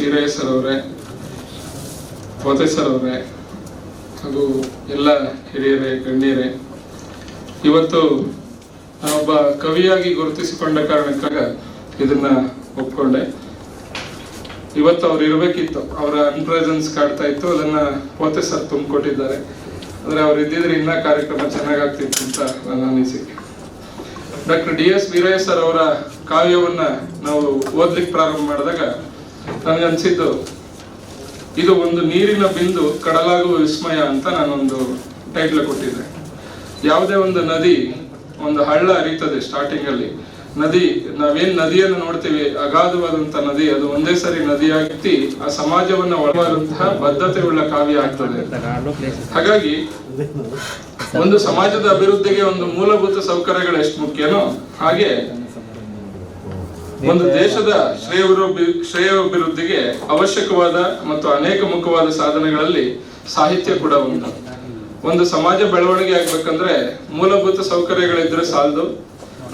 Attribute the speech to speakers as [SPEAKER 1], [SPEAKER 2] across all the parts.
[SPEAKER 1] Veerayya sir ಅವರೇ, ಪೋತೆ sir ಅವರೇ ಹಾಗೂ ಎಲ್ಲ ಹಿರಿಯರೇ, ಗಣ್ಯರೇ, ಇವತ್ತು ನಾನೊಬ್ಬ ಕವಿಯಾಗಿ ಗುರುತಿಸಿಕೊಂಡ ಕಾರಣಕ್ಕಾಗ ಇದನ್ನ ಒಪ್ಕೊಂಡೆ. ಇವತ್ತು ಅವ್ರು ಇರ್ಬೇಕಿತ್ತು, ಅವರ ಅನ್ಪ್ರೆಸೆನ್ಸ್ ಕಾಡ್ತಾ ಇತ್ತು, ಅದನ್ನ ಪೋತೆ ಸರ್ ತುಂಬಿಕೊಟ್ಟಿದ್ದಾರೆ. ಅಂದ್ರೆ ಅವ್ರು ಇದ್ದಿದ್ರೆ ಇನ್ನ ಕಾರ್ಯಕ್ರಮ ಚೆನ್ನಾಗಾಗ್ತಿತ್ತು ಅಂತ ನನ್ನ ಅನಿಸಿಕೆ. ಡಾಕ್ಟರ್ DS ವೀರಯ್ಯ ಸರ್ ಅವರ ಕಾವ್ಯವನ್ನ ನಾವು ಓದ್ಲಿಕ್ಕೆ ಪ್ರಾರಂಭ ಮಾಡಿದಾಗ ನನಗನ್ಸಿದ್ದು, ಇದು ಒಂದು ನೀರಿನ ಬಿಂದು ಕಡಲಾಗುವ ವಿಸ್ಮಯ ಅಂತ ನಾನೊಂದು ಟೈಟ್ಲ್ ಕೊಟ್ಟಿದ್ದೆ. ಯಾವುದೇ ಒಂದು ನದಿ, ಒಂದು ಹಳ್ಳ ಹರಿತದೆ ಸ್ಟಾರ್ಟಿಂಗ್ ಅಲ್ಲಿ, ನದಿ, ನಾವೇನ್ ನದಿಯನ್ನು ನೋಡ್ತೀವಿ, ಅಗಾಧವಾದಂತಹ ನದಿ, ಅದು ಒಂದೇ ಸರಿ ನದಿಯಾಗಿ ಆ ಸಮಾಜವನ್ನ ಒಳಗಾದಂತಹ ಬದ್ಧತೆ ಉಳ್ಳ ಕಾವ್ಯ ಆಗ್ತದೆ. ಹಾಗಾಗಿ ಒಂದು ಸಮಾಜದ ಅಭಿವೃದ್ಧಿಗೆ ಒಂದು ಮೂಲಭೂತ ಸೌಕರ್ಯಗಳು ಎಷ್ಟು ಮುಖ್ಯನೋ ಹಾಗೆ ಒಂದು ದೇಶದ ಶ್ರೇಯೋಭಿವೃದ್ಧಿಗೆ ಅವಶ್ಯಕವಾದ ಮತ್ತು ಅನೇಕ ಮುಖ್ಯವಾದ ಸಾಧನಗಳಲ್ಲಿ ಸಾಹಿತ್ಯ ಕೂಡ ಒಂದು ಸಮಾಜ ಬೆಳವಣಿಗೆ ಆಗ್ಬೇಕಂದ್ರೆ ಮೂಲಭೂತ ಸೌಕರ್ಯಗಳಿದ್ರೆ ಸಾಲದು,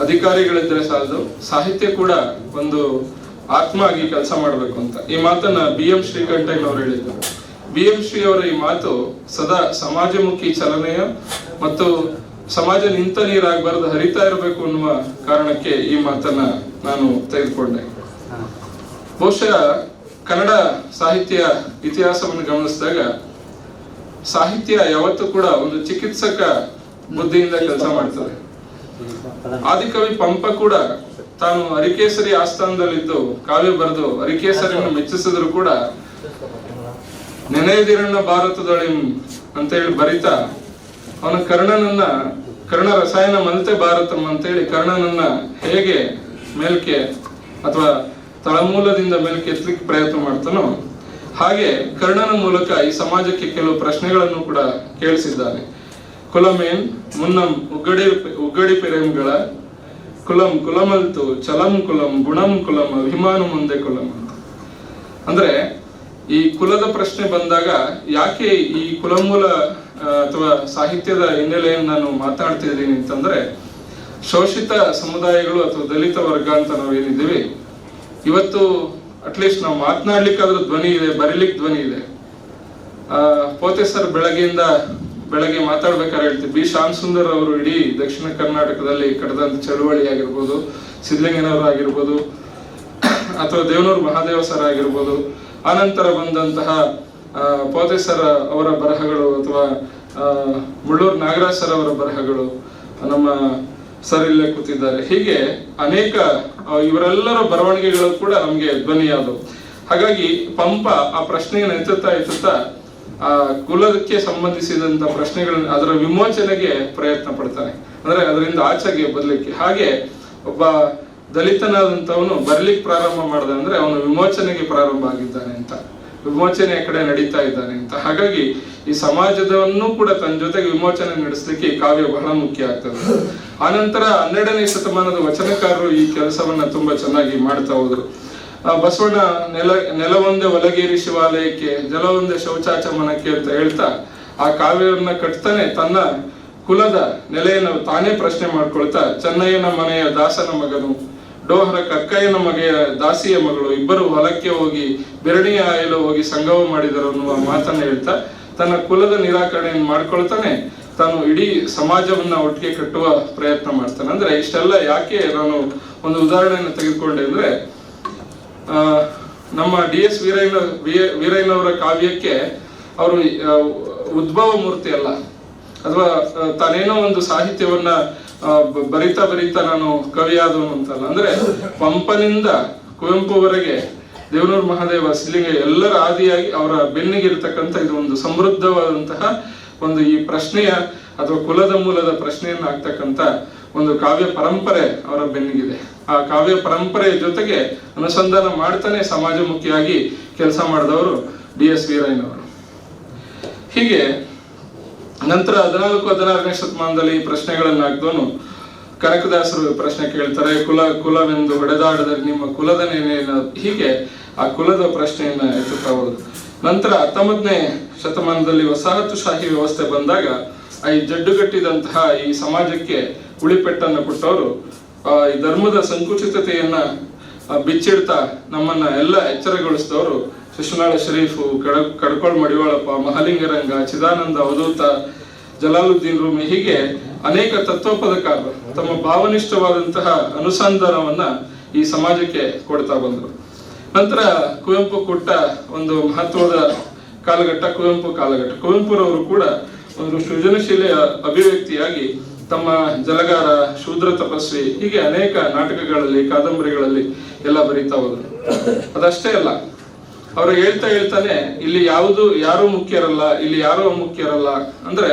[SPEAKER 1] ಅಧಿಕಾರಿಗಳಿದ್ರೆ ಸಾಲದು, ಸಾಹಿತ್ಯ ಕೂಡ ಒಂದು ಆತ್ಮ ಆಗಿ ಕೆಲಸ ಮಾಡ್ಬೇಕು ಅಂತ. ಈ ಮಾತನ್ನ BM ಶ್ರೀಕಂಠಯ್ಯನವರು ಹೇಳಿದ್ರು. BM ಶ್ರೀ ಅವರ ಈ ಮಾತು ಸದಾ ಸಮಾಜಮುಖಿ ಚಲನೆಯ ಮತ್ತು ಸಮಾಜ ನಿಂತ ನೀರಾಗಬಾರದು, ಹರಿತಾ ಇರಬೇಕು ಅನ್ನುವ ಕಾರಣಕ್ಕೆ ಈ ಮಾತನ್ನ ನಾನು ತೆಗೆದುಕೊಂಡೆ. ಬಹುಶಃ ಕನ್ನಡ ಸಾಹಿತ್ಯ ಇತಿಹಾಸವನ್ನು ಗಮನಿಸಿದಾಗ ಸಾಹಿತ್ಯ ಯಾವತ್ತೂ ಕೂಡ ಒಂದು ಚಿಕಿತ್ಸಕ ಬುದ್ಧಿಯಿಂದ ಕೆಲಸ ಮಾಡ್ತದೆ. ಆದಿಕವಿ ಪಂಪ ಕೂಡ ತಾನು ಅರಿಕೇಸರಿ ಆಸ್ಥಾನದಲ್ಲಿದ್ದು ಕಾವ್ಯ ಬರೆದು ಅರಿಕೇಸರಿಯನ್ನು ಮೆಚ್ಚಿಸಿದ್ರು ಕೂಡ ನೆನೆದಿರಣ್ಣ ಭಾರತದೊಳಿಂ ಅಂತೇಳಿ ಬರಿತಾ ಅವನ ಕರ್ಣ ರಸಾಯನ ಮಲ್ತೆ ಭಾರತಂ ಅಂತೇಳಿ ಕರ್ಣನನ್ನ ಹೇಗೆ ಮೇಲ್ಕೆ ಅಥವಾ ತಳಮೂಲದಿಂದ ಮೇಲ್ಕೆ ಎತ್ತಲಿಕ್ಕೆ ಪ್ರಯತ್ನ ಮಾಡ್ತಾನೋ ಹಾಗೆ ಕರ್ಣನ ಮೂಲಕ ಈ ಸಮಾಜಕ್ಕೆ ಕೆಲವು ಪ್ರಶ್ನೆಗಳನ್ನು ಕೂಡ ಕೇಳಿಸಿದ್ದಾನೆ. ಕುಲಮೇನ್ ಮುನ್ನಂ ಉಗ್ಗಡಿ ಪಿರೇಮ್ಗಳ ಕುಲಂ ಕುಲಮಲ್ತು ಚಲಂ ಕುಲಂ ಗುಣಂ ಕುಲಂ ಅಭಿಮಾನ ಮುಂದೆ ಕುಲಂ ಅಂತ. ಅಂದ್ರೆ ಈ ಕುಲದ ಪ್ರಶ್ನೆ ಬಂದಾಗ ಯಾಕೆ ಈ ಕುಲಮೂಲ ಅಥವಾ ಸಾಹಿತ್ಯದ ಹಿನ್ನೆಲೆಯನ್ನು ನಾನು ಮಾತಾಡ್ತಿದ್ದೀನಿ ಅಂತಂದ್ರೆ, ಶೋಷಿತ ಸಮುದಾಯಗಳು ಅಥವಾ ದಲಿತ ವರ್ಗ ಅಂತ ನಾವೇನಿದ್ದೀವಿ, ಇವತ್ತು ಅಟ್ಲೀಸ್ಟ್ ನಾವು ಮಾತನಾಡ್ಲಿಕ್ಕಾದ್ರೂ ಧ್ವನಿ ಇದೆ, ಬರೀಲಿಕ್ಕೆ ಧ್ವನಿ ಇದೆ. ಪೋತೆ ಸರ್ ಬೆಳಗ್ಗೆ ಮಾತಾಡ್ಬೇಕಾದ್ರೆ ಹೇಳ್ತೀವಿ, B. ಶ್ಯಾಮ್ ಸುಂದರ್ ಅವರು ಇಡೀ ದಕ್ಷಿಣ ಕರ್ನಾಟಕದಲ್ಲಿ ಕಡದಂತ ಚಳುವಳಿ ಆಗಿರ್ಬೋದು, ಸಿದ್ಧಲಿಂಗನವರು ಆಗಿರ್ಬೋದು, ಅಥವಾ ದೇವನೂರು ಮಹಾದೇವ ಸರ್ ಆಗಿರ್ಬೋದು, ಆನಂತರ ಬಂದಂತಹ ಪೋತೆ ಸರ್ ಅವರ ಬರಹಗಳು ಅಥವಾ ಮುಳ್ಳೂರು ನಾಗರಾಜ್ ಸರ್ ಅವರ ಬರಹಗಳು, ನಮ್ಮ ಸರ್ ಇಲ್ಲೇ ಕೂತಿದ್ದಾರೆ, ಹೀಗೆ ಅನೇಕ ಇವರೆಲ್ಲರ ಬರವಣಿಗೆಗಳು ಕೂಡ ನಮ್ಗೆ ಧ್ವನಿಯಾದವು. ಹಾಗಾಗಿ ಪಂಪ ಆ ಪ್ರಶ್ನೆಯನ್ನು ಎತ್ತುತ್ತಾ ಆ ಕುಲಕ್ಕೆ ಸಂಬಂಧಿಸಿದಂತ ಪ್ರಶ್ನೆಗಳನ್ನ ಅದರ ವಿಮೋಚನೆಗೆ ಪ್ರಯತ್ನ ಪಡ್ತಾನೆ, ಅಂದ್ರೆ ಅದರಿಂದ ಆಚೆಗೆ ಬರ್ಲಿಕ್ಕೆ. ಹಾಗೆ ಒಬ್ಬ ದಲಿತನಾದಂತವನು ಬರ್ಲಿಕ್ಕೆ ಪ್ರಾರಂಭ ಮಾಡ್ದ ಅಂದ್ರೆ ಅವನು ವಿಮೋಚನೆಗೆ ಪ್ರಾರಂಭ ಆಗಿದ್ದಾನೆ ಅಂತ, ವಿಮೋಚನೆಯ ಕಡೆ ನಡೀತಾ ಇದ್ದಾನೆ ಅಂತ. ಹಾಗಾಗಿ ಈ ಸಮಾಜದವನ್ನು ಕೂಡ ತನ್ನ ಜೊತೆಗೆ ವಿಮೋಚನೆ ನಡೆಸಲಿಕ್ಕೆ ಈ ಕಾವ್ಯ ಬಹಳ ಮುಖ್ಯ ಆಗ್ತದೆ. ಆನಂತರ 12ನೇ ಶತಮಾನದ ವಚನಕಾರರು ಈ ಕೆಲಸವನ್ನ ತುಂಬಾ ಚೆನ್ನಾಗಿ ಮಾಡ್ತಾ ಹೋದ್ರು. ಬಸವಣ್ಣ ನೆಲವೊಂದೇ ಒಲಗೇರಿ ಶಿವಾಲಯಕ್ಕೆ, ಜಲವೊಂದೇ ಶೌಚಾಚಮನಕ್ಕೆ ಅಂತ ಹೇಳ್ತಾ ಆ ಕಾವ್ಯವನ್ನ ಕಟ್ತಾನೆ ತನ್ನ ಕುಲದ ನೆಲೆಯನ್ನು ತಾನೇ ಪ್ರಶ್ನೆ ಮಾಡ್ಕೊಳ್ತಾ, ಚೆನ್ನಯ್ಯನ ಮನೆಯ ದಾಸನ ಮಗನು, ಡೋಹರ ಕಕ್ಕಯ್ಯನ ಮಗೆಯ ದಾಸಿಯ ಮಗಳು, ಇಬ್ಬರು ಹೊಲಕ್ಕೆ ಹೋಗಿ ಬೆರಣಿಯ ಆಯಲು ಹೋಗಿ ಸಂಗಮ ಮಾಡಿದರು ಅನ್ನುವ ಮಾತನ್ನ ಹೇಳ್ತಾ ತನ್ನ ಕುಲದ ನಿರಾಕರಣೆಯನ್ನು ಮಾಡ್ಕೊಳ್ತಾನೆ, ತಾನು ಇಡೀ ಸಮಾಜವನ್ನ ಒಟ್ಟಿಗೆ ಕಟ್ಟುವ ಪ್ರಯತ್ನ ಮಾಡ್ತಾನೆ. ಅಂದ್ರೆ ಇಷ್ಟೆಲ್ಲ ಯಾಕೆ ನಾನು ಒಂದು ಉದಾಹರಣೆಯನ್ನು ತೆಗೆದುಕೊಂಡೆ ಅಂದ್ರೆ, ನಮ್ಮ DS ವೀರಯ್ಯನವರ ಕಾವ್ಯಕ್ಕೆ ಅವರು ಉದ್ಭವ ಮೂರ್ತಿ ಅಲ್ಲ, ಅಥವಾ ತಾನೇನೋ ಒಂದು ಸಾಹಿತ್ಯವನ್ನ ಬರಿತಾ ನಾನು ಕವಿಯಾದವನು ಅಂತಲ್ಲ. ಅಂದ್ರೆ ಪಂಪನಿಂದ ಕುವೆಂಪುವರೆಗೆ ದೇವನೂರು ಮಹಾದೇವ, ಸಿದ್ಧಲಿಂಗ ಎಲ್ಲರ ಆದಿಯಾಗಿ ಅವರ ಬೆನ್ನಿಗಿರ್ತಕ್ಕಂಥ ಇದು ಒಂದು ಸಮೃದ್ಧವಾದಂತಹ ಒಂದು ಈ ಪ್ರಶ್ನೆಯ ಅಥವಾ ಕುಲದ ಮೂಲದ ಪ್ರಶ್ನೆಯನ್ನ ಆಗ್ತಕ್ಕಂಥ ಒಂದು ಕಾವ್ಯ ಪರಂಪರೆ ಅವರ ಬೆನ್ನಿಗಿದೆ. ಆ ಕಾವ್ಯ ಪರಂಪರೆಯ ಜೊತೆಗೆ ಅನುಸಂಧಾನ ಮಾಡ್ತಾನೆ ಸಮಾಜಮುಖಿಯಾಗಿ ಕೆಲಸ ಮಾಡಿದವರು DS ವೀರಯ್ಯನವರು. ಹೀಗೆ ನಂತರ 14-16ನೇ ಶತಮಾನದಲ್ಲಿ ಈ ಪ್ರಶ್ನೆಗಳನ್ನ ಹಾಕಿದವನು ಕನಕದಾಸರು ಪ್ರಶ್ನೆ ಕೇಳ್ತಾರೆ, ಕುಲವೆಂದು ಹೊಡೆದಾಡದರೆ ನಿಮ್ಮ ಕುಲದನೇನೇನ, ಹೀಗೆ ಆ ಕುಲದ ಪ್ರಶ್ನೆಯನ್ನ ಎತ್ತುತ್ತಾ ಹೋದ್ರು. ನಂತರ 19ನೇ ಶತಮಾನದಲ್ಲಿ ವಸಾಹತುಶಾಹಿ ವ್ಯವಸ್ಥೆ ಬಂದಾಗ ಈ ಜಡ್ಡುಗಟ್ಟಿದಂತಹ ಈ ಸಮಾಜಕ್ಕೆ ಉಳಿಪೆಟ್ಟನ್ನು ಕೊಟ್ಟವರು ಈ ಧರ್ಮದ ಸಂಕುಚಿತತೆಯನ್ನ ಬಿಚ್ಚಿಡ್ತಾ ನಮ್ಮನ್ನ ಎಲ್ಲ ಎಚ್ಚರಗೊಳಿಸಿದವರು ಶಿಶುನಾಳ ಶರೀಫು, ಕಡ್ಕೊಳ್ ಮಡಿವಾಳಪ್ಪ, ಮಹಾಲಿಂಗರಂಗ, ಚಿದಾನಂದ ಅವಧೂತ, ಜಲಾಲುದ್ದೀನ್ ರೂಮಿ, ಹೀಗೆ ಅನೇಕ ತತ್ವಪದಕಾರರು ತಮ್ಮ ಭಾವನಿಷ್ಠವಾದಂತಹ ಅನುಸಂಧಾನವನ್ನ ಈ ಸಮಾಜಕ್ಕೆ ಕೊಡ್ತಾ ಬಂದರು. ನಂತರ ಕುವೆಂಪು ಕೊಟ್ಟ ಒಂದು ಮಹತ್ವದ ಕಾಲಘಟ್ಟ ಕುವೆಂಪು ಕಾಲಘಟ್ಟ. ಕುವೆಂಪುರವರು ಕೂಡ ಒಂದು ಸೃಜನಶೀಲ ಅಭಿವ್ಯಕ್ತಿಯಾಗಿ ತಮ್ಮ ಜಲಗಾರ, ಶೂದ್ರ ತಪಸ್ವಿ, ಹೀಗೆ ಅನೇಕ ನಾಟಕಗಳಲ್ಲಿ, ಕಾದಂಬರಿಗಳಲ್ಲಿ ಎಲ್ಲ ಬರೀತಾ ಹೋದ್ರು. ಅದಷ್ಟೇ ಅಲ್ಲ, ಅವರು ಹೇಳ್ತಾನೆ ಇಲ್ಲಿ ಯಾರು ಮುಖ್ಯರಲ್ಲ, ಇಲ್ಲಿ ಯಾರು ಮುಖ್ಯರಲ್ಲ ಅಂದ್ರೆ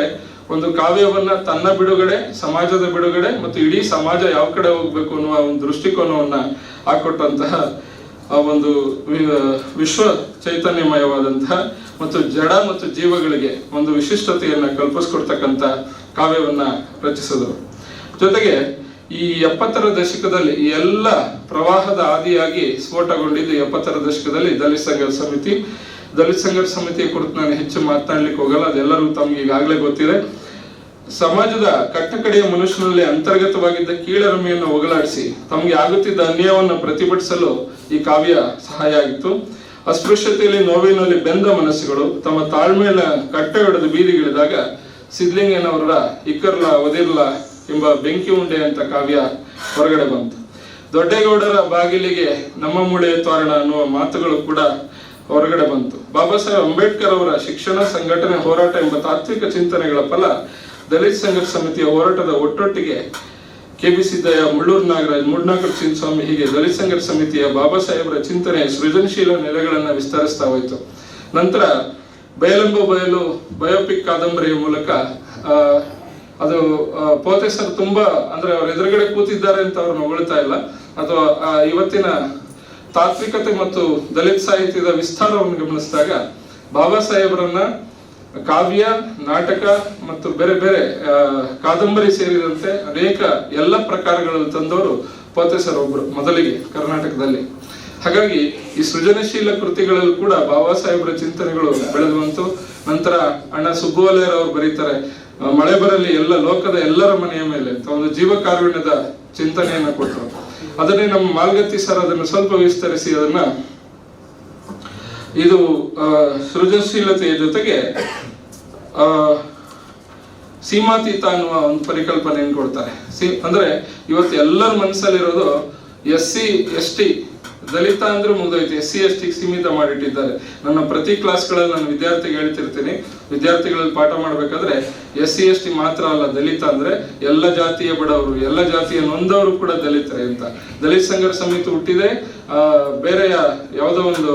[SPEAKER 1] ಒಂದು ಕಾವ್ಯವನ್ನ ತನ್ನ ಬಿಡುಗಡೆ, ಸಮಾಜದ ಬಿಡುಗಡೆ ಮತ್ತು ಇಡೀ ಸಮಾಜ ಯಾವ ಕಡೆ ಹೋಗ್ಬೇಕು ಅನ್ನುವ ಒಂದು ದೃಷ್ಟಿಕೋನವನ್ನ ಹಾಕೊಟ್ಟಂತಹ ಒಂದು ವಿಶ್ವ ಚೈತನ್ಯಮಯವಾದಂತಹ ಮತ್ತು ಜಡ ಮತ್ತು ಜೀವಗಳಿಗೆ ಒಂದು ವಿಶಿಷ್ಟತೆಯನ್ನ ಕಲ್ಪಿಸ್ಕೊಡ್ತಕ್ಕಂಥ ಕಾವ್ಯವನ್ನ ರಚಿಸಿದರು. ಜೊತೆಗೆ ಈ 70ರ ದಶಕದಲ್ಲಿ ಈ ಎಲ್ಲ ಪ್ರವಾಹದ ಆದಿಯಾಗಿ ಸ್ಫೋಟಗೊಂಡಿದ್ದು 70ರ ದಶಕದಲ್ಲಿ ದಲಿತ ಸಂಘರ್ಷ ಸಮಿತಿಯ ಕುರಿತು ನಾನು ಹೆಚ್ಚು ಮಾತನಾಡ್ಲಿಕ್ಕೆ ಹೋಗಲ್ಲ, ಅದೆಲ್ಲರೂ ತಮ್ಗೆ ಈಗಾಗಲೇ ಗೊತ್ತಿದೆ. ಸಮಾಜದ ಕಟ್ಟಕಡೆಯ ಮನುಷ್ಯನಲ್ಲಿ ಅಂತರ್ಗತವಾಗಿದ್ದ ಕೀಳರಿಮೆಯನ್ನು ಹೋಗಲಾಡಿಸಿ ತಮಗೆ ಆಗುತ್ತಿದ್ದ ಅನ್ಯಾಯವನ್ನು ಪ್ರತಿಭಟಿಸಲು ಈ ಕಾವ್ಯ ಸಹಾಯ ಆಗಿತ್ತು. ಅಸ್ಪೃಶ್ಯತೆಯಲ್ಲಿ, ನೋವಿನಲ್ಲಿ ಬೆಂದ ಮನಸ್ಸುಗಳು ತಮ್ಮ ತಾಳ್ಮೆಯ ಕಟ್ಟೆ ಹೊಡೆದು ಬೀದಿಗಿಳಿದಾಗ ಸಿದ್ಲಿಂಗನವರ ಇಕ್ಕರ್ಲ ಒದಿರ್ಲ ಎಂಬ ಬೆಂಕಿ ಉಂಡೆ ಅಂತ ಕಾವ್ಯ ಹೊರಗಡೆ ಬಂತು. ದೊಡ್ಡೇಗೌಡರ ಬಾಗಿಲಿಗೆ ನಮ್ಮ ಮೂಳೆ ತೋರಣ ಅನ್ನುವ ಮಾತುಗಳು ಕೂಡ ಹೊರಗಡೆ ಬಂತು. ಬಾಬಾ ಸಾಹೇಬ್ ಅಂಬೇಡ್ಕರ್ ಅವರ ಶಿಕ್ಷಣ, ಸಂಘಟನೆ, ಹೋರಾಟ ಎಂಬ ತಾತ್ವಿಕ ಚಿಂತನೆಗಳ ಫಲ ದಲಿತ ಸಂಘರ್ಷ ಸಮಿತಿಯ ಹೋರಾಟದ ಒಟ್ಟೊಟ್ಟಿಗೆ ಕೆ.ಬಿ. ಸಿದ್ದಯ್ಯ, ಮುಳ್ಳೂರು ನಾಗರಾಜ್, ಮೂಡ್ನಾಕರ್ ಚಿನ್ನಸ್ವಾಮಿ, ಹೀಗೆ ದಲಿತ ಸಂಘರ್ಷ ಸಮಿತಿಯ ಬಾಬಾ ಸಾಹೇಬರ ಚಿಂತನೆ ಸೃಜನಶೀಲ ನೆಲೆಗಳನ್ನ ವಿಸ್ತರಿಸ್ತಾ ಹೋಯಿತು. ನಂತರ ಬಯಲೆಂಬ ಬಯಲು ಬಯೋಪಿಕ್ ಕಾದಂಬರಿಯ ಮೂಲಕ ಅದು ಪೋತೆ ಸರ್ ತುಂಬಾ ಅಂದ್ರೆ ಅವ್ರ ಎದುರುಗಡೆ ಕೂತಿದ್ದಾರೆ ಅಂತ ಅವ್ರನ್ನ ಹೊಗಳ್ತಾ ಇಲ್ಲ, ಅಥವಾ ಇವತ್ತಿನ ತಾತ್ವಿಕತೆ ಮತ್ತು ದಲಿತ ಸಾಹಿತ್ಯದ ವಿಸ್ತಾರವನ್ನು ಗಮನಿಸಿದಾಗ ಬಾಬಾ ಸಾಹೇಬರನ್ನ ಕಾವ್ಯ, ನಾಟಕ ಮತ್ತು ಬೇರೆ ಬೇರೆ ಕಾದಂಬರಿ ಸೇರಿದಂತೆ ಅನೇಕ ಎಲ್ಲ ಪ್ರಕಾರಗಳಲ್ಲಿ ತಂದವರು ಪೋತೆ ಸರ್ ಒಬ್ರು ಮೊದಲಿಗೆ ಕರ್ನಾಟಕದಲ್ಲಿ. ಹಾಗಾಗಿ ಈ ಸೃಜನಶೀಲ ಕೃತಿಗಳಲ್ಲೂ ಕೂಡ ಬಾಬಾ ಸಾಹೇಬರ ಚಿಂತನೆಗಳು ಬೆಳೆದು ಬಂತು. ನಂತರ ಅಣ್ಣ ಸುಬ್ಬುವಲೇರ್ ಅವರು ಬರೀತಾರೆ, ಮಳೆ ಬರಲಿ ಎಲ್ಲ ಲೋಕದ ಎಲ್ಲರ ಮನೆಯ ಮೇಲೆ ಅಂತ ಒಂದು ಜೀವ ಕಾರುಣ್ಯದ ಚಿಂತನೆಯನ್ನ ಕೊಟ್ಟರು. ಅದನ್ನೇ ನಮ್ಮ ಮಾಲ್ಗತ್ತಿ ಸರ್ ಅದನ್ನು ಸ್ವಲ್ಪ ವಿಸ್ತರಿಸಿ ಅದನ್ನ ಇದು ಸೃಜನಶೀಲತೆಯ ಜೊತೆಗೆ ಸೀಮಾತೀತ ಅನ್ನುವ ಒಂದು ಪರಿಕಲ್ಪನೆಯನ್ನು ಕೊಡ್ತಾರೆ. ಅಂದ್ರೆ ಇವತ್ತು ಎಲ್ಲರ ಮನಸ್ಸಲ್ಲಿರೋದು SC ST ದಲಿತ ಅಂದ್ರೆ ಮುಗಿದೋಯ್ತು, SC ST ಸೀಮಿತ ಮಾಡಿಟ್ಟಿದ್ದಾರೆ. ನನ್ನ ಪ್ರತಿ ಕ್ಲಾಸ್ಗಳಲ್ಲಿ ನಾನು ವಿದ್ಯಾರ್ಥಿಗೆ ಹೇಳ್ತಿರ್ತೀನಿ, ವಿದ್ಯಾರ್ಥಿಗಳಲ್ಲಿ ಪಾಠ ಮಾಡ್ಬೇಕಾದ್ರೆ SC ST ಮಾತ್ರ ಅಲ್ಲ, ದಲಿತ ಅಂದ್ರೆ ಎಲ್ಲ ಜಾತಿಯ ಬಡವರು, ಎಲ್ಲ ಜಾತಿಯ ನೊಂದವರು ಕೂಡ ದಲಿತರೇ ಅಂತ. ದಲಿತ ಸಂಘರ್ಷ ಸಮಿತಿ ಹುಟ್ಟಿದೆ ಬೇರೆಯ ಯಾವುದೋ ಒಂದು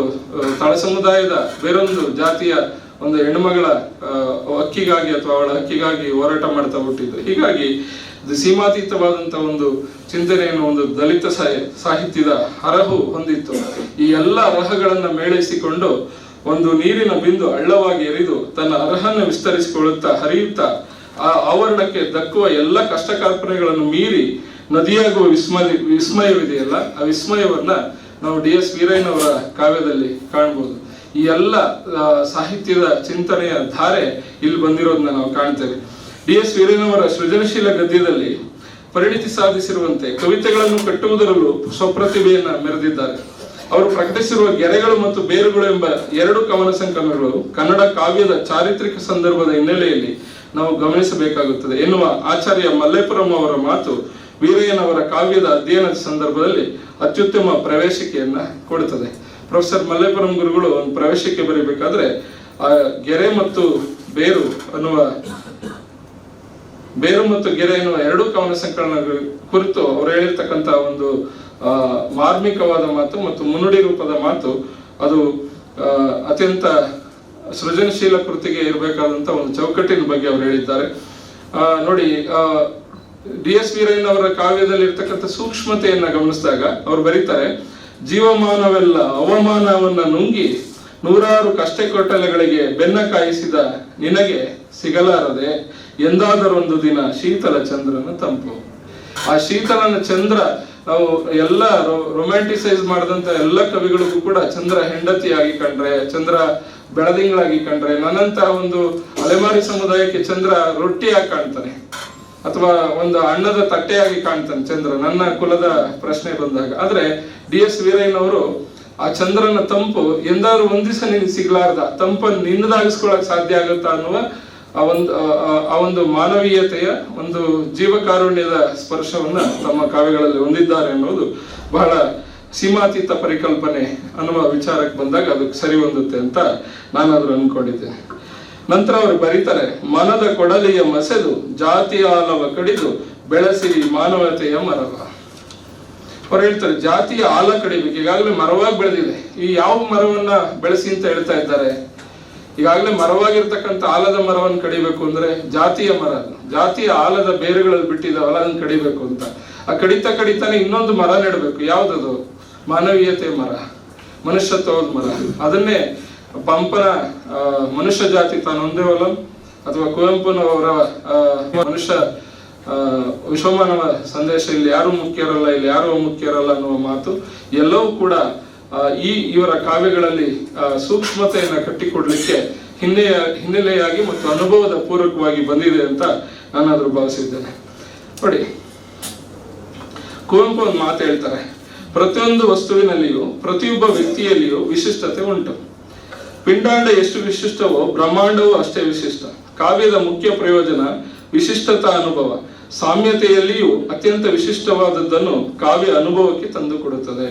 [SPEAKER 1] ತಳ ಸಮುದಾಯದ ಬೇರೊಂದು ಜಾತಿಯ ಒಂದು ಹೆಣ್ಮಗಳ ಹಕ್ಕಿಗಾಗಿ ಅಥವಾ ಅವಳ ಹಕ್ಕಿಗಾಗಿ ಹೋರಾಟ ಮಾಡ್ತಾ ಹುಟ್ಟಿದ್ರು. ಹೀಗಾಗಿ ಸೀಮಾತೀತವಾದಂತಹ ಒಂದು ಚಿಂತನೆಯನ್ನು ಒಂದು ದಲಿತ ಸಾಹಿತ್ಯದ ಹರಹು ಹೊಂದಿತ್ತು. ಈ ಎಲ್ಲ ಅರ್ಹಗಳನ್ನ ಮೇಳೈಸಿಕೊಂಡು ಒಂದು ನೀರಿನ ಬಿಂದು ಹಳ್ಳವಾಗಿ ಎರಿದು ತನ್ನ ಅರ್ಹನ ವಿಸ್ತರಿಸಿಕೊಳ್ಳುತ್ತಾ ಹರಿಯುತ್ತಾ ಆ ಆವರಣಕ್ಕೆ ದಕ್ಕುವ ಎಲ್ಲ ಕಷ್ಟ ಕಾರ್ಪಣೆಗಳನ್ನು ಮೀರಿ ನದಿಯಾಗುವ ವಿಸ್ಮಯವಿದೆಯಲ್ಲ, ಆ ವಿಸ್ಮಯವನ್ನ ನಾವು DS ವೀರಯ್ಯನವರ ಕಾವ್ಯದಲ್ಲಿ ಕಾಣ್ಬೋದು. ಈ ಎಲ್ಲ ಸಾಹಿತ್ಯದ ಚಿಂತನೆಯ ಧಾರೆ ಇಲ್ಲಿ ಬಂದಿರೋದನ್ನ ನಾವು ಕಾಣ್ತೇವೆ. DS ವೀರಯ್ಯನವರ ಸೃಜನಶೀಲ ಗದ್ಯದಲ್ಲಿ ಪರಿಣಿತಿ ಸಾಧಿಸಿರುವಂತೆ ಕವಿತೆಗಳನ್ನು ಕಟ್ಟುವುದರಲ್ಲೂ ಸ್ವಪ್ರತಿಭೆಯನ್ನ ಮೆರೆದಿದ್ದಾರೆ. ಅವರು ಪ್ರಕಟಿಸಿರುವ ಗೆರೆಗಳು ಮತ್ತು ಬೇರುಗಳು ಎಂಬ 2 ಕವನ ಸಂಕಲನಗಳು ಕನ್ನಡ ಕಾವ್ಯದ ಚಾರಿತ್ರಿಕ ಸಂದರ್ಭದ ಹಿನ್ನೆಲೆಯಲ್ಲಿ ನಾವು ಗಮನಿಸಬೇಕಾಗುತ್ತದೆ ಎನ್ನುವ ಆಚಾರ್ಯ ಮಲ್ಲೇಪುರಂ ಅವರ ಮಾತು ವೀರಯ್ಯನವರ ಕಾವ್ಯದ ಅಧ್ಯಯನದ ಸಂದರ್ಭದಲ್ಲಿ ಅತ್ಯುತ್ತಮ ಪ್ರವೇಶಿಕೆಯನ್ನ ಕೊಡುತ್ತದೆ. ಪ್ರೊಫೆಸರ್ ಮಲ್ಲೇಪುರಂ ಗುರುಗಳು ಒಂದು ಪ್ರವೇಶಿಕೆ ಬರೀಬೇಕಾದ್ರೆ ಆ ಗೆರೆ ಮತ್ತು ಬೇರು ಮತ್ತು ಗೆರೆ ಎನ್ನುವ 2 ಕವನ ಸಂಕಲನಗಳ ಕುರಿತು ಅವರು ಹೇಳಿರ್ತಕ್ಕಂಥ ಒಂದು ಮಾರ್ಮಿಕವಾದ ಮಾತು ಮತ್ತು ಮುನ್ನುಡಿ ರೂಪದ ಮಾತು ಅದು ಅತ್ಯಂತ ಸೃಜನಶೀಲ ಕೃತಿಗೆ ಇರಬೇಕಾದಂತ ಒಂದು ಚೌಕಟ್ಟಿನ ಬಗ್ಗೆ ಅವರು ಹೇಳಿದ್ದಾರೆ. ನೋಡಿ, DS ವೀರಯ್ಯನವರ ಕಾವ್ಯದಲ್ಲಿ ಇರ್ತಕ್ಕಂಥ ಸೂಕ್ಷ್ಮತೆಯನ್ನ ಗಮನಿಸಿದಾಗ ಅವರು ಬರೀತಾರೆ, ಜೀವಮಾನವೆಲ್ಲ ಅವಮಾನವನ್ನ ನುಂಗಿ 100 ಕಷ್ಟಕೊಟ್ಟಲೆಗಳಿಗೆ ಬೆನ್ನ ಕಾಯಿಸಿದ ನಿನಗೆ ಸಿಗಲಾರದೆ ಎಂದಾದರೊಂದು ದಿನ ಶೀತಲ ಚಂದ್ರನ ತಂಪು. ಆ ಶೀತಲನ ಚಂದ್ರ ನಾವು ಎಲ್ಲ ರೊಮ್ಯಾಂಟಿಸೈಸ್ ಮಾಡಿದಂತ ಎಲ್ಲ ಕವಿಗಳಿಗೂ ಕೂಡ ಚಂದ್ರ ಹೆಂಡತಿಯಾಗಿ ಕಂಡ್ರೆ, ಚಂದ್ರ ಬೆಳದಿಂಗಳಾಗಿ ಕಂಡ್ರೆ, ನನ್ನಂತ ಒಂದು ಅಲೆಮಾರಿ ಸಮುದಾಯಕ್ಕೆ ಚಂದ್ರ ರೊಟ್ಟಿಯಾಗಿ ಕಾಣ್ತಾನೆ ಅಥವಾ ಒಂದು ಅನ್ನದ ತಟ್ಟೆಯಾಗಿ ಕಾಣ್ತಾನೆ ಚಂದ್ರ, ನನ್ನ ಕುಲದ ಪ್ರಶ್ನೆ ಬಂದಾಗ. ಆದ್ರೆ DS ವೀರಯ್ಯನವರು ಆ ಚಂದ್ರನ ತಂಪು ಎಂದಾದ್ರೂ ಒಂದಿವಸ ನಿನ್ ಸಿಗ್ಲಾರ್ದ ತಂಪನ್ನು ನಿನ್ನದಾಗಿಸ್ಕೊಳಕ್ ಸಾಧ್ಯ ಆಗುತ್ತಾ ಅನ್ನುವ ಆ ಒಂದು ಮಾನವೀಯತೆಯ ಒಂದು ಜೀವಕಾರುಣ್ಯದ ಸ್ಪರ್ಶವನ್ನ ತಮ್ಮ ಕಾವ್ಯಗಳಲ್ಲಿ ಹೊಂದಿದ್ದಾರೆ ಅನ್ನೋದು ಬಹಳ ಸೀಮಾತೀತ ಪರಿಕಲ್ಪನೆ ಅನ್ನುವ ವಿಚಾರಕ್ಕೆ ಬಂದಾಗ ಅದಕ್ಕೆ ಸರಿ ಹೊಂದುತ್ತೆ ಅಂತ ನಾನಾದ್ರೂ ಅನ್ಕೊಂಡಿದ್ದೇನೆ. ನಂತರ ಅವರು ಬರೀತಾರೆ, ಮನದ ಕೊಡಲಿಯ ಮಸೆದು ಜಾತಿಯ ಆಲವ ಕಡಿದು ಬೆಳೆಸಿರಿ ಮಾನವತೆಯ ಮರವ. ಅವ್ರು ಹೇಳ್ತಾರೆ ಜಾತಿಯ ಆಲ ಕಡಿಬೇಕು, ಈಗಾಗಲೇ ಮರವಾಗಿ ಬೆಳೆದಿದೆ, ಈ ಯಾವ ಮರವನ್ನ ಬೆಳೆಸಿ ಅಂತ ಹೇಳ್ತಾ ಇದ್ದಾರೆ. ಈಗಾಗಲೇ ಮರವಾಗಿರ್ತಕ್ಕಂಥ ಆಲದ ಮರವನ್ನು ಕಡಿಬೇಕು ಅಂದ್ರೆ ಜಾತಿಯ ಮರ, ಜಾತಿಯ ಆಲದ ಬೇರುಗಳಲ್ಲಿ ಬಿಟ್ಟಿದಾವಲ್ಲ ಅದನ್ನ ಕಡಿಬೇಕು ಅಂತ. ಆ ಕಡಿತಾನೆ ಇನ್ನೊಂದು ಮರ ನೆಡಬೇಕು. ಯಾವ್ದದು? ಮಾನವೀಯತೆ ಮರ, ಮನುಷ್ಯತ್ವದ ಮರ. ಅದನ್ನೇ ಪಂಪನ ಮನುಷ್ಯ ಜಾತಿ ತಾನೊಂದೇ ಒಲಂ, ಅಥವಾ ಕುವೆಂಪುನವರ ಮನುಷ್ಯ ವಿಶ್ವಮಾನವ ಸಂದೇಶ, ಇಲ್ಲಿ ಯಾರು ಮುಖ್ಯರಲ್ಲ, ಇಲ್ಲಿ ಯಾರು ಮುಖ್ಯರಲ್ಲ ಅನ್ನುವ ಮಾತು ಎಲ್ಲವೂ ಕೂಡ ಇವರ ಕಾವ್ಯಗಳಲ್ಲಿ ಸೂಕ್ಷ್ಮತೆಯನ್ನ ಕಟ್ಟಿಕೊಡ್ಲಿಕ್ಕೆ ಹಿನ್ನೆಲೆಯಾಗಿ ಮತ್ತು ಅನುಭವದ ಪೂರ್ವಕವಾಗಿ ಬಂದಿದೆ ಅಂತ ನಾನಾದ್ರೂ ಭಾವಿಸಿದ್ದೇನೆ. ನೋಡಿ, ಕುವೆಂಪು ಒಂದು ಮಾತು ಹೇಳ್ತಾರೆ, ಪ್ರತಿಯೊಂದು ವಸ್ತುವಿನಲ್ಲಿಯೂ ಪ್ರತಿಯೊಬ್ಬ ವ್ಯಕ್ತಿಯಲ್ಲಿಯೂ ವಿಶಿಷ್ಟತೆ ಉಂಟು. ಪಿಂಡಾಂಡ ಎಷ್ಟು ವಿಶಿಷ್ಟವೋ ಬ್ರಹ್ಮಾಂಡವೂ ಅಷ್ಟೇ ವಿಶಿಷ್ಟ. ಕಾವ್ಯದ ಮುಖ್ಯ ಪ್ರಯೋಜನ ವಿಶಿಷ್ಟತಾ ಅನುಭವ. ಸಾಮ್ಯತೆಯಲ್ಲಿಯೂ ಅತ್ಯಂತ ವಿಶಿಷ್ಟವಾದದ್ದನ್ನು ಕಾವ್ಯ ಅನುಭವಕ್ಕೆ ತಂದು ಕೊಡುತ್ತದೆ.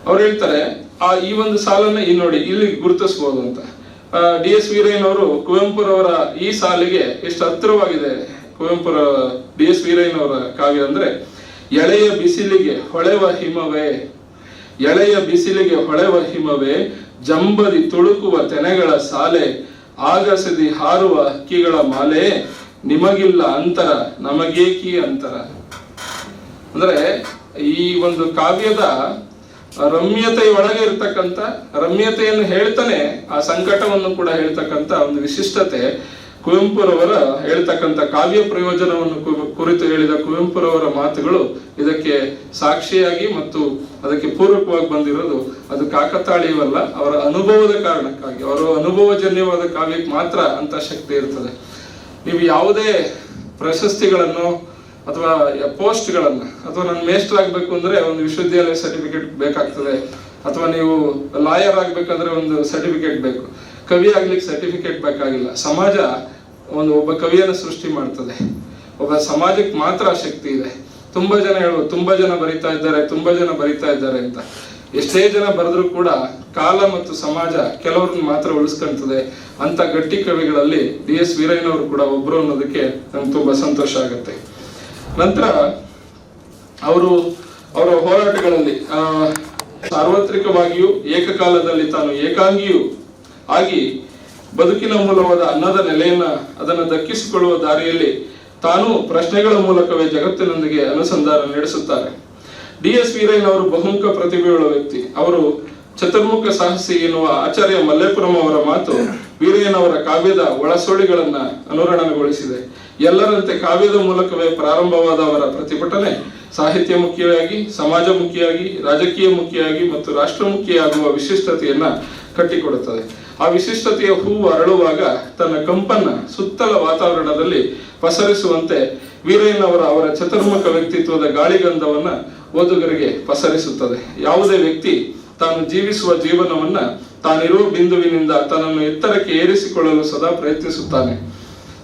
[SPEAKER 1] ಅವ್ರು ಹೇಳ್ತಾರೆ, ಈ ಒಂದು ಸಾಲನ್ನ ನೋಡಿ ಇಲ್ಲಿ ಗುರುತಿಸಬಹುದು ಅಂತ. DS ವೀರಯ್ಯನವರು ಕುವೆಂಪುರವರ ಈ ಸಾಲಿಗೆ ಎಷ್ಟು ಹತ್ತಿರವಾಗಿದೆ. ಕುವೆಂಪುರ DS ವೀರಯ್ಯನವರ ಕಾವ್ಯ ಅಂದ್ರೆ, ಎಳೆಯ ಬಿಸಿಲಿಗೆ ಹೊಳೆವ ಹಿಮವೇ, ಎಳೆಯ ಬಿಸಿಲಿಗೆ ಹೊಳೆವ ಹಿಮವೇ, ಜಂಬದಿ ತುಳುಕುವ ತೆನೆಗಳ ಸಾಲೆ, ಆಗಸದಿ ಹಾರುವ ಹಕ್ಕಿಗಳ ಮಾಲೆ, ನಿಮಗಿಲ್ಲ ಅಂತರ ನಮಗೇಕಿ ಅಂತರ. ಅಂದ್ರೆ ಈ ಒಂದು ಕಾವ್ಯದ ರಮ್ಯತೆಯೊಳಗೆ ಇರ್ತಕ್ಕಂಥ, ರಮ್ಯತೆಯನ್ನು ಹೇಳ್ತಾನೆ ಆ ಸಂಕಟವನ್ನು ಕೂಡ ಹೇಳ್ತಕ್ಕಂಥ ಒಂದು ವಿಶಿಷ್ಟತೆ ಕುವೆಂಪುರವರ ಹೇಳ್ತಕ್ಕಂಥ ಕಾವ್ಯ ಪ್ರಯೋಜನವನ್ನು ಕುರಿತು ಹೇಳಿದ ಕುವೆಂಪುರವರ ಮಾತುಗಳು ಇದಕ್ಕೆ ಸಾಕ್ಷಿಯಾಗಿ ಮತ್ತು ಅದಕ್ಕೆ ಪೂರಕವಾಗಿ ಬಂದಿರೋದು. ಅದು ಕಾಕತಾಳೀಯವಲ್ಲ, ಅವರ ಅನುಭವದ ಕಾರಣಕ್ಕಾಗಿ, ಅವರ ಅನುಭವಜನ್ಯವಾದ ಕಾವ್ಯಕ್ಕೆ ಮಾತ್ರ ಅಂತ ಶಕ್ತಿ ಇರ್ತದೆ. ನೀವು ಯಾವುದೇ ಪ್ರಶಸ್ತಿಗಳನ್ನು ಅಥವಾ ಪೋಸ್ಟ್ಗಳನ್ನ, ಅಥವಾ ನಾನು ಮೇಸ್ಟರ್ ಆಗ್ಬೇಕು ಅಂದ್ರೆ ಒಂದು ವಿಶ್ವವಿದ್ಯಾಲಯ ಸರ್ಟಿಫಿಕೇಟ್ ಬೇಕಾಗ್ತದೆ, ಅಥವಾ ನೀವು ಲಾಯರ್ ಆಗ್ಬೇಕಂದ್ರೆ ಒಂದು ಸರ್ಟಿಫಿಕೇಟ್ ಬೇಕು. ಕವಿ ಆಗ್ಲಿಕ್ಕೆ ಸರ್ಟಿಫಿಕೇಟ್ ಬೇಕಾಗಿಲ್ಲ. ಸಮಾಜ ಒಬ್ಬ ಕವಿಯನ್ನು ಸೃಷ್ಟಿ ಮಾಡ್ತದೆ. ಒಬ್ಬ ಸಮಾಜಕ್ಕೆ ಮಾತ್ರ ಶಕ್ತಿ ಇದೆ. ತುಂಬಾ ಜನ ಹೇಳ್ಬೋದು, ತುಂಬಾ ಜನ ಬರಿತಾ ಇದ್ದಾರೆ ಅಂತ. ಎಷ್ಟೇ ಜನ ಬರೆದ್ರು ಕೂಡ ಕಾಲ ಮತ್ತು ಸಮಾಜ ಕೆಲವ್ರನ್ನ ಮಾತ್ರ ಉಳಿಸ್ಕೊಂತದೆ. ಅಂತ ಗಟ್ಟಿ ಕವಿಗಳಲ್ಲಿ DS ವೀರಯ್ಯನವರು ಕೂಡ ಒಬ್ರು ಅನ್ನೋದಕ್ಕೆ ನಂಗೆ ತುಂಬಾ ಸಂತೋಷ ಆಗುತ್ತೆ. ನಂತರ ಅವರ ಹೋರಾಟಗಳಲ್ಲಿ ಸಾರ್ವತ್ರಿಕವಾಗಿಯೂ ಏಕಕಾಲದಲ್ಲಿ ತಾನು ಏಕಾಂಗಿಯೂ ಆಗಿ ಬದುಕಿನ ಮೂಲವಾದ ಅನ್ನದ ನೆಲೆಯನ್ನ ಅದನ್ನು ದಕ್ಕಿಸಿಕೊಳ್ಳುವ ದಾರಿಯಲ್ಲಿ ತಾನು ಪ್ರಶ್ನೆಗಳ ಮೂಲಕವೇ ಜಗತ್ತಿನೊಂದಿಗೆ ಅನುಸಂಧಾನ ನಡೆಸುತ್ತಾರೆ. DS ವೀರಯ್ಯನವರು ಬಹುಮುಖ ಪ್ರತಿಭೆಯುಳ್ಳ ವ್ಯಕ್ತಿ. ಅವರು ಚತುರ್ಮುಖ ಸಾಹಸಿ ಎನ್ನುವ ಆಚಾರ್ಯ ಮಲ್ಲೇಪುರಂ ಅವರ ಮಾತು ವೀರಯ್ಯನವರ ಕಾವ್ಯದ ಒಳಸೋಳಿಗಳನ್ನ ಅನುರಣನಗೊಳಿಸಿದೆ. ಎಲ್ಲರಂತೆ ಕಾವ್ಯದ ಮೂಲಕವೇ ಪ್ರಾರಂಭವಾದ ಅವರ ಪ್ರತಿಭಟನೆ ಸಾಹಿತ್ಯ ಮುಖಿಯಾಗಿ, ಸಮಾಜಮುಖಿಯಾಗಿ, ರಾಜಕೀಯ ಮುಖಿಯಾಗಿ ಮತ್ತು ರಾಷ್ಟ್ರಮುಖಿಯಾಗುವ ವಿಶಿಷ್ಟತೆಯನ್ನ ಕಟ್ಟಿಕೊಡುತ್ತದೆ. ಆ ವಿಶಿಷ್ಟತೆಯ ಹೂವು ಅರಳುವಾಗ ತನ್ನ ಕಂಪನ್ನ ಸುತ್ತಲ ವಾತಾವರಣದಲ್ಲಿ ಪಸರಿಸುವಂತೆ ಅವರ ಚತುರ್ಮುಖ ವ್ಯಕ್ತಿತ್ವದ ಗಾಳಿಗಂಧವನ್ನ ಓದುಗರಿಗೆ ಪಸರಿಸುತ್ತದೆ. ಯಾವುದೇ ವ್ಯಕ್ತಿ ತಾನು ಜೀವಿಸುವ ಜೀವನವನ್ನ ತಾನಿರುವ ಬಿಂದುವಿನಿಂದ ತನ್ನನ್ನು ಎತ್ತರಕ್ಕೆ ಏರಿಸಿಕೊಳ್ಳಲು ಸದಾ ಪ್ರಯತ್ನಿಸುತ್ತಾನೆ.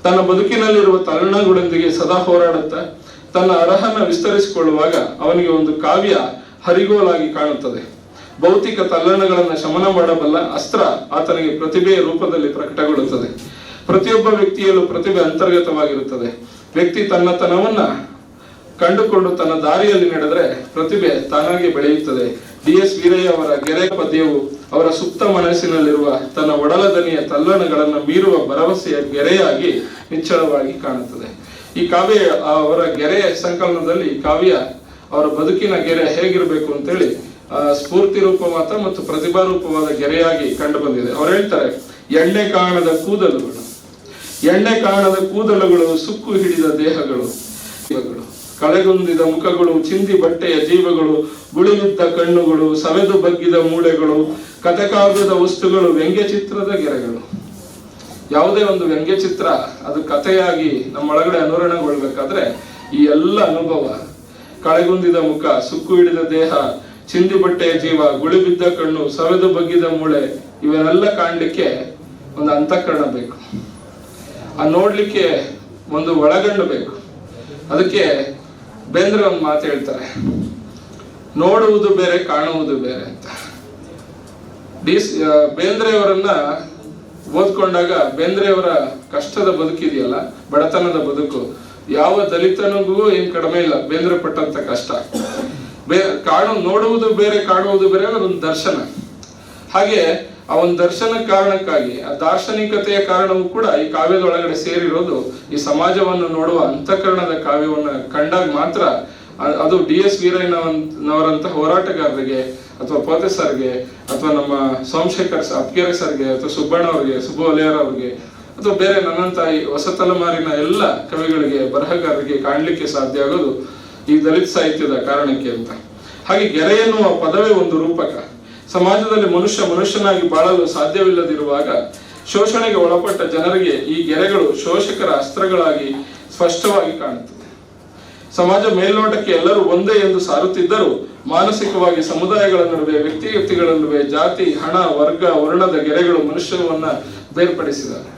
[SPEAKER 1] ತನ್ನ ಬದುಕಿನಲ್ಲಿರುವ ತಲ್ಲಣಗಳೊಂದಿಗೆ ಸದಾ ಹೋರಾಡುತ್ತಾ ತನ್ನ ಅರ್ಹನ ವಿಸ್ತರಿಸಿಕೊಳ್ಳುವಾಗ ಅವನಿಗೆ ಒಂದು ಕಾವ್ಯ ಹರಿಗೋಲಾಗಿ ಕಾಣುತ್ತದೆ. ಭೌತಿಕ ತಲ್ಲಣಗಳನ್ನು ಶಮನ ಮಾಡಬಲ್ಲ ಅಸ್ತ್ರ ಆತನಿಗೆ ಪ್ರತಿಭೆಯ ರೂಪದಲ್ಲಿ ಪ್ರಕಟಗೊಳ್ಳುತ್ತದೆ. ಪ್ರತಿಯೊಬ್ಬ ವ್ಯಕ್ತಿಯಲ್ಲೂ ಪ್ರತಿಭೆ ಅಂತರ್ಗತವಾಗಿರುತ್ತದೆ. ವ್ಯಕ್ತಿ ತನ್ನತನವನ್ನ ಕಂಡುಕೊಂಡು ತನ್ನ ದಾರಿಯಲ್ಲಿ ನಡೆದರೆ ಪ್ರತಿಭೆ ತಾನಾಗಿ ಬೆಳೆಯುತ್ತದೆ. DS ವೀರಯ್ಯ ಅವರ ಗೆರೆ ಪದ್ಯವು ಅವರ ಸುಪ್ತ ಮನಸ್ಸಿನಲ್ಲಿರುವ ತನ್ನ ಒಡಲದನಿಯ ತಲ್ಲಣಗಳನ್ನು ಮೀರುವ ಭರವಸೆಯ ಗೆರೆಯಾಗಿ ನಿಚ್ಚಳವಾಗಿ ಕಾಣುತ್ತದೆ. ಈ ಕಾವ್ಯ ಅವರ ಗೆರೆಯ ಸಂಕಲನದಲ್ಲಿ ಕಾವ್ಯ ಅವರ ಬದುಕಿನ ಗೆರೆ ಹೇಗಿರಬೇಕು ಅಂತೇಳಿ ಸ್ಫೂರ್ತಿ ರೂಪವಾದ ಮತ್ತು ಪ್ರತಿಭಾ ರೂಪವಾದ ಗೆರೆಯಾಗಿ ಕಂಡು ಬಂದಿದೆ. ಅವ್ರು ಹೇಳ್ತಾರೆ, ಎಣ್ಣೆ ಕಾಣದ ಕೂದಲುಗಳು ಸುಕ್ಕು ಹಿಡಿದ ದೇಹಗಳು, ಕಳೆಗುಂದಿದ ಮುಖಗಳು, ಚಿಂದಿ ಬಟ್ಟೆಯ ಜೀವಗಳು, ಗುಳಿಬಿದ್ದ ಕಣ್ಣುಗಳು, ಸವೆದು ಬಗ್ಗಿದ ಮೂಳೆಗಳು, ಕಥೆಕಾವ್ಯದ ವಸ್ತುಗಳು, ವ್ಯಂಗ್ಯಚಿತ್ರದ ಗೆರೆಗಳು. ಯಾವುದೇ ಒಂದು ವ್ಯಂಗ್ಯಚಿತ್ರ ಅದು ಕಥೆಯಾಗಿ ನಮ್ಮೊಳಗಡೆ ಅನುರಣನಗೊಳ್ಬೇಕಾದ್ರೆ ಈ ಎಲ್ಲ ಅನುಭವ, ಕಳೆಗುಂದಿದ ಮುಖ, ಸುಕ್ಕು ಹಿಡಿದ ದೇಹ, ಚಿಂದಿ ಬಟ್ಟೆಯ ಜೀವ, ಗುಳಿ ಬಿದ್ದ ಕಣ್ಣು, ಸವೆದು ಬಗ್ಗಿದ ಮೂಳೆ, ಇವನ್ನೆಲ್ಲ ಕಾಣ್ಲಿಕ್ಕೆ ಒಂದು ಅಂತಃಕರಣ ಬೇಕು. ನೋಡ್ಲಿಕ್ಕೆ ಒಂದು ಒಳಗಣ್ಣು ಬೇಕು. ಅದಕ್ಕೆ ಬೇಂದ್ರೆ ಒಂದು ಮಾತು ಹೇಳ್ತಾರೆ, ನೋಡುವುದು ಬೇರೆ, ಕಾಣುವುದು ಬೇರೆ ಅಂತ. ಬೇಂದ್ರೆಯವರನ್ನ ಓದ್ಕೊಂಡಾಗ ಬೇಂದ್ರೆಯವರ ಕಷ್ಟದ ಬದುಕಿದೆಯಲ್ಲ, ಬಡತನದ ಬದುಕು, ಯಾವ ದಲಿತನಿಗೂ ಏನ್ ಕಡಿಮೆ ಇಲ್ಲ ಬೇಂದ್ರೆ ಪಟ್ಟಂತ ಕಷ್ಟ. ನೋಡುವುದು ಬೇರೆ, ಕಾಣುವುದು ಬೇರೆ ಒಂದು ದರ್ಶನ. ಹಾಗೆ ಆ ಒಂದು ದರ್ಶನ ಕಾರಣಕ್ಕಾಗಿ ಆ ದಾರ್ಶನಿಕತೆಯ ಕಾರಣವೂ ಕೂಡ ಈ ಕಾವ್ಯದೊಳಗಡೆ ಸೇರಿರೋದು ಈ ಸಮಾಜವನ್ನು ನೋಡುವ ಅಂತಃಕರಣದ ಕಾವ್ಯವನ್ನ ಕಂಡಾಗ ಮಾತ್ರ ಅದು DS ವೀರಯ್ಯನವರಂತ ಹೋರಾಟಗಾರರಿಗೆ ಅಥವಾ ಪೋತೆ ಸರ್ಗೆ ಅಥವಾ ನಮ್ಮ ಸೋಮಶೇಖರ್ ಅಪ್ಗೆರೆ ಸರ್ಗೆ ಅಥವಾ ಸುಬ್ಬಣ್ಣ ಅವ್ರಿಗೆ, ಸುಬ್ಬು ಒಲೆಯಾರ್ ಅವ್ರಿಗೆ ಅಥವಾ ಬೇರೆ ನನ್ನಂತ ಈ ಹೊಸ ತಲೆಮಾರಿನ ಎಲ್ಲ ಕವಿಗಳಿಗೆ, ಬರಹಗಾರರಿಗೆ ಕಾಣ್ಲಿಕ್ಕೆ ಸಾಧ್ಯ ಆಗೋದು ಈ ದಲಿತ ಸಾಹಿತ್ಯದ ಕಾರಣಕ್ಕೆ ಅಂತ. ಹಾಗೆ ಗೆರೆ ಎನ್ನುವ ಪದವೇ ಒಂದು ರೂಪಕ. ಸಮಾಜದಲ್ಲಿ ಮನುಷ್ಯನಾಗಿ ಬಾಳಲು ಸಾಧ್ಯವಿಲ್ಲದಿರುವಾಗ ಶೋಷಣೆಗೆ ಒಳಪಟ್ಟ ಜನರಿಗೆ ಈ ಗೆರೆಗಳು ಶೋಷಕರ ಅಸ್ತ್ರಗಳಾಗಿ ಸ್ಪಷ್ಟವಾಗಿ ಕಾಣುತ್ತದೆ. ಸಮಾಜ ಮೇಲ್ನೋಟಕ್ಕೆ ಎಲ್ಲರೂ ಒಂದೇ ಎಂದು ಸಾರುತ್ತಿದ್ದರೂ ಮಾನಸಿಕವಾಗಿ ಸಮುದಾಯಗಳ ನಡುವೆ, ವ್ಯಕ್ತಿಗಳ ನಡುವೆ ಜಾತಿ, ಹಣ, ವರ್ಗ, ವರ್ಣದ ಗೆರೆಗಳು ಮನುಷ್ಯವನ್ನ ಬೇರ್ಪಡಿಸಿದ್ದಾರೆ.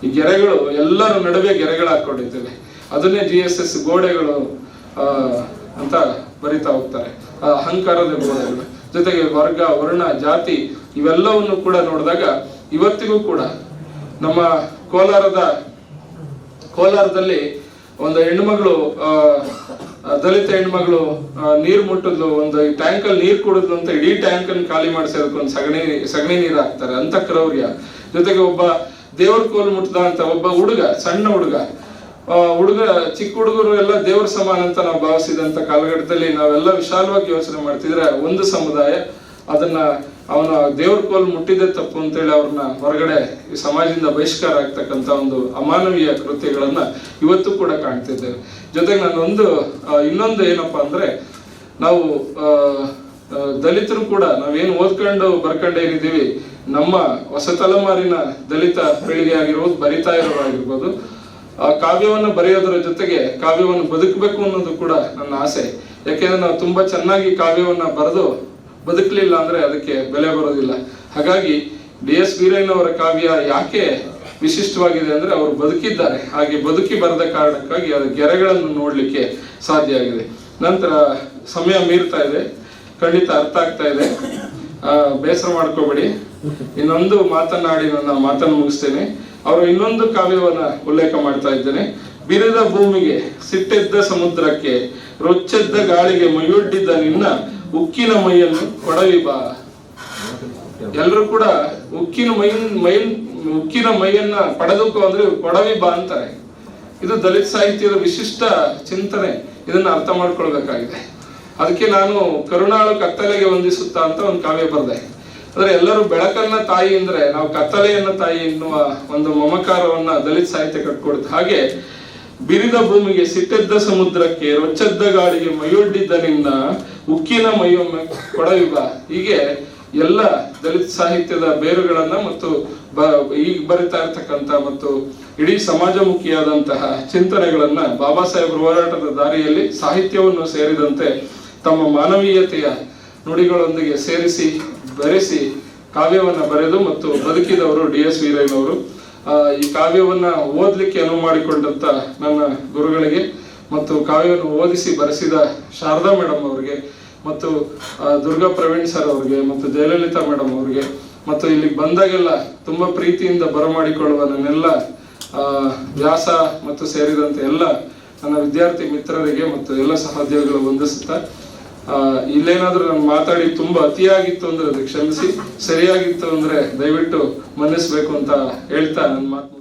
[SPEAKER 1] ಈ ಗೆರೆಗಳು ಎಲ್ಲರ ನಡುವೆ ಗೆರೆಗಳಾಕೊಂಡಿದ್ದೇವೆ. ಅದನ್ನೇ GSS ಗೋಡೆಗಳು ಅಂತ ಬರಿತಾ ಹೋಗ್ತಾರೆ. ಅಹಂಕಾರದ ಗೋಡೆಗಳು ಜೊತೆಗೆ ವರ್ಗ, ವರ್ಣ, ಜಾತಿ ಇವೆಲ್ಲವನ್ನು ಕೂಡ ನೋಡಿದಾಗ ಇವತ್ತಿಗೂ ಕೂಡ ನಮ್ಮ ಕೋಲಾರದಲ್ಲಿ ಒಂದು ಹೆಣ್ಮಗಳು, ದಲಿತ ಹೆಣ್ಮಗಳು ನೀರ್ ಮುಟ್ಟಿದ್ಲು, ಒಂದು ಟ್ಯಾಂಕ್ ಅಲ್ಲಿ ನೀರ್ ಕುಡಿದ್ಲು ಅಂತ ಇಡೀ ಟ್ಯಾಂಕ್ ಅನ್ನು ಖಾಲಿ ಮಾಡಿಸೋದಕ್ಕೆ ಒಂದು ಸಗಣಿ ನೀರು ಹಾಕ್ತಾರೆ. ಅಂತ ಕ್ರೌರ್ಯ. ಜೊತೆಗೆ ಒಬ್ಬ ದೇವ್ರ ಕೋಲ್ ಮುಟ್ಟದ ಅಂತ ಒಬ್ಬ ಸಣ್ಣ ಹುಡುಗ ಚಿಕ್ಕ ಹುಡುಗರು ಎಲ್ಲ ದೇವ್ರ ಸಮಾನ ಅಂತ ನಾವು ಭಾವಿಸಿದಂತ ಕಾಲಘಟ್ಟದಲ್ಲಿ ನಾವೆಲ್ಲ ವಿಶಾಲವಾಗಿ ಯೋಚನೆ ಮಾಡ್ತಿದ್ರೆ ಒಂದು ಸಮುದಾಯ ಅದನ್ನ ಅವನ ದೇವ್ರ ಕೋಲ್ ಮುಟ್ಟಿದ್ದೆ ತಪ್ಪು ಅಂತೇಳಿ ಅವ್ರನ್ನ ಹೊರಗಡೆ ಈ ಸಮಾಜದಿಂದ ಬಹಿಷ್ಕಾರ ಆಗ್ತಕ್ಕಂತ ಒಂದು ಅಮಾನವೀಯ ಕೃತ್ಯಗಳನ್ನ ಇವತ್ತು ಕೂಡ ಕಾಣ್ತಿದ್ದೇವೆ. ಜೊತೆಗೆ ನಾನು ಇನ್ನೊಂದು ಏನಪ್ಪಾ ಅಂದ್ರೆ, ನಾವು ದಲಿತರು ಕೂಡ ನಾವೇನು ಓದ್ಕೊಂಡು ಬರ್ಕೊಂಡೇನಿದ್ದೀವಿ, ನಮ್ಮ ಹೊಸ ತಲೆಮಾರಿನ ದಲಿತ ಪೀಳಿಗೆ ಆಗಿರ್ಬೋದು, ಬರಿತಾ ಇರೋರಾಗಿರ್ಬೋದು, ಕಾವ್ಯವನ್ನು ಬರೆಯೋದ್ರ ಜೊತೆಗೆ ಕಾವ್ಯವನ್ನು ಬದುಕಬೇಕು ಅನ್ನೋದು ಕೂಡ ನನ್ನ ಆಸೆ. ಯಾಕೆಂದ್ರೆ ನಾವು ತುಂಬಾ ಚೆನ್ನಾಗಿ ಕಾವ್ಯವನ್ನ ಬರೆದು ಬದುಕಲಿಲ್ಲ ಅಂದ್ರೆ ಅದಕ್ಕೆ ಬೆಲೆ ಬರೋದಿಲ್ಲ. ಹಾಗಾಗಿ DS ವೀರಯ್ಯನವರ ಕಾವ್ಯ ಯಾಕೆ ವಿಶಿಷ್ಟವಾಗಿದೆ ಅಂದ್ರೆ ಅವರು ಬದುಕಿದ್ದಾರೆ. ಹಾಗೆ ಬದುಕಿ ಬರೆದ ಕಾರಣಕ್ಕಾಗಿ ಅದರ ಗೆರೆಗಳನ್ನು ನೋಡ್ಲಿಕ್ಕೆ ಸಾಧ್ಯ ಆಗಿದೆ. ನಂತರ ಸಮಯ ಮೀರ್ತಾ ಇದೆ, ಖಂಡಿತ ಅರ್ಥ ಆಗ್ತಾ ಇದೆ, ಬೇಸರ ಮಾಡ್ಕೋಬೇಡಿ. ಇನ್ನೊಂದು ಮಾತನಾಡಿ ನನ್ನ ಮಾತನ್ನು ಮುಗಿಸ್ತೇನೆ. ಅವರು ಇನ್ನೊಂದು ಕಾವ್ಯವನ್ನ ಉಲ್ಲೇಖ ಮಾಡ್ತಾ ಇದ್ದೇನೆ. ಬಿರಿದ ಭೂಮಿಗೆ, ಸಿಟ್ಟೆದ್ದ ಸಮುದ್ರಕ್ಕೆ, ರೊಚ್ಚೆದ್ದ ಗಾಳಿಗೆ ಮೈಯೊಡ್ಡಿದ್ದ ನಿನ್ನ ಉಕ್ಕಿನ ಮೈಯನ್ನು ಕೊಡವಿ ಬಾ. ಎಲ್ರು ಕೂಡ ಉಕ್ಕಿನ ಮೈಯನ್ನ ಪಡೆದುಕೋ ಅಂದ್ರೆ ಕೊಡವಿ ಬಾ ಅಂತಾರೆ. ಇದು ದಲಿತ ಸಾಹಿತ್ಯದ ವಿಶಿಷ್ಟ ಚಿಂತನೆ. ಇದನ್ನ ಅರ್ಥ ಮಾಡ್ಕೊಳ್ಬೇಕಾಗಿದೆ. ಅದಕ್ಕೆ ನಾನು ಕರುಣಾಳು ಕತ್ತಲೆಗೆ ವಂದಿಸುತ್ತಾ ಅಂತ ಒಂದು ಕಾವ್ಯ ಬರೆದೆ. ಅಂದ್ರೆ ಎಲ್ಲರೂ ಬೆಳಕನ್ನ ತಾಯಿ ಅಂದ್ರೆ ನಾವು ಕತ್ತಲೆಯನ್ನ ತಾಯಿ ಎನ್ನುವ ಒಂದು ಮಮಕಾರವನ್ನ ದಲಿತ ಸಾಹಿತ್ಯ ಕಟ್ಕೊಡುತ್ತೆ. ಹಾಗೆ ಬಿರಿದ ಭೂಮಿಗೆ, ಸಿಟ್ಟೆದ್ದ ಸಮುದ್ರಕ್ಕೆ, ರೊಚ್ಚೆದ್ದ ಗಾಳಿಗೆ ಮೈಯೊಡ್ಡಿದ್ದ ನಿನ್ನ ಉಕ್ಕಿನ ಮೈಯೊಮ್ಮೆ ಕೊಡವಿ ಬಾ. ಹೀಗೆ ಎಲ್ಲ ದಲಿತ ಸಾಹಿತ್ಯದ ಬೇರುಗಳನ್ನ ಮತ್ತು ಈಗ ಬರಿತಾ ಇರ್ತಕ್ಕಂಥ ಮತ್ತು ಇಡೀ ಸಮಾಜಮುಖಿಯಾದಂತಹ ಚಿಂತನೆಗಳನ್ನ ಬಾಬಾ ಸಾಹೇಬ್ ಹೋರಾಟದ ದಾರಿಯಲ್ಲಿ ಸಾಹಿತ್ಯವನ್ನು ಸೇರಿದಂತೆ ತಮ್ಮ ಮಾನವೀಯತೆಯ ನುಡಿಗಳೊಂದಿಗೆ ಸೇರಿಸಿ ಬೆರೆಸಿ ಕಾವ್ಯವನ್ನ ಬರೆದು ಮತ್ತು ಬದುಕಿದವರು DS ವೀರಯ್ಯನವರು. ಈ ಕಾವ್ಯವನ್ನ ಓದ್ಲಿಕ್ಕೆ ಅನುವು ಮಾಡಿಕೊಂಡಂತ ನನ್ನ ಗುರುಗಳಿಗೆ ಮತ್ತು ಕಾವ್ಯವನ್ನು ಓದಿಸಿ ಬರೆಸಿದ ಶಾರದಾ ಮೇಡಮ್ ಅವರಿಗೆ ಮತ್ತು ದುರ್ಗಾ ಪ್ರವೀಣ್ ಸರ್ ಅವರಿಗೆ ಮತ್ತು ಜಯಲಲಿತಾ ಮೇಡಮ್ ಅವರಿಗೆ ಮತ್ತು ಇಲ್ಲಿ ಬಂದಾಗೆಲ್ಲ ತುಂಬಾ ಪ್ರೀತಿಯಿಂದ ಬರಮಾಡಿಕೊಳ್ಳುವ ನನ್ನೆಲ್ಲ ವ್ಯಾಸ ಮತ್ತು ಸೇರಿದಂತೆ ಎಲ್ಲ ನನ್ನ ವಿದ್ಯಾರ್ಥಿ ಮಿತ್ರರಿಗೆ ಮತ್ತು ಎಲ್ಲ ಸಹೋದ್ಯೋಗಿಗಳು ವಂದಿಸುತ್ತಾ, ಇಲ್ಲೇನಾದ್ರೂ ನಾನು ಮಾತಾಡಿ ತುಂಬಾ ಅತಿಯಾಗಿತ್ತು ಅಂದ್ರೆ ಅದಕ್ಕೆ ಕ್ಷಮಿಸಿ, ಸರಿಯಾಗಿತ್ತು ಅಂದ್ರೆ ದಯವಿಟ್ಟು ಮನ್ನಿಸ್ಬೇಕು ಅಂತ ಹೇಳ್ತಾ ನನ್ನ ಮಾತು